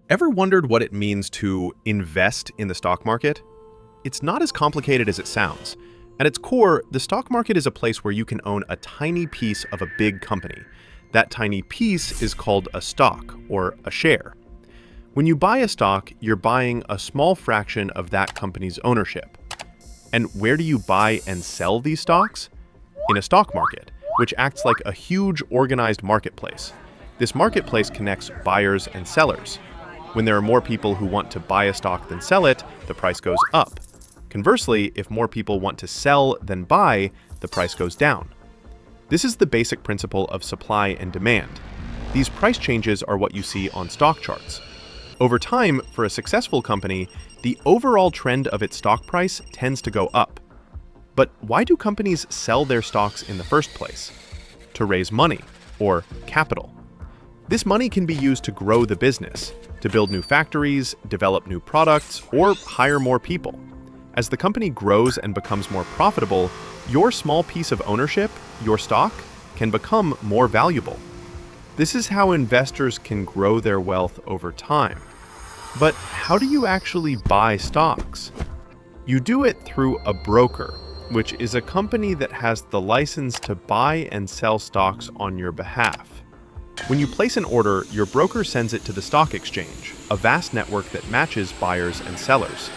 Ever wondered what it means to invest in the stock market? It's not as complicated as it sounds. At its core, the stock market is a place where you can own a tiny piece of a big company. That tiny piece is called a stock, or a share. When you buy a stock, you're buying a small fraction of that company's ownership. And where do you buy and sell these stocks? In a stock market, which acts like a huge organized marketplace. This marketplace connects buyers and sellers. When there are more people who want to buy a stock than sell it, the price goes up. Conversely, if more people want to sell than buy, the price goes down. This is the basic principle of supply and demand. These price changes are what you see on stock charts. Over time, for a successful company, the overall trend of its stock price tends to go up. But why do companies sell their stocks in the first place? To raise money, or capital. This money can be used to grow the business, to build new factories, develop new products, or hire more people. As the company grows and becomes more profitable, your small piece of ownership, your stock, can become more valuable. This is how investors can grow their wealth over time. But how do you actually buy stocks? You do it through a broker, which is a company that has the license to buy and sell stocks on your behalf. When you place an order, your broker sends it to the stock exchange, a vast network that matches buyers and sellers.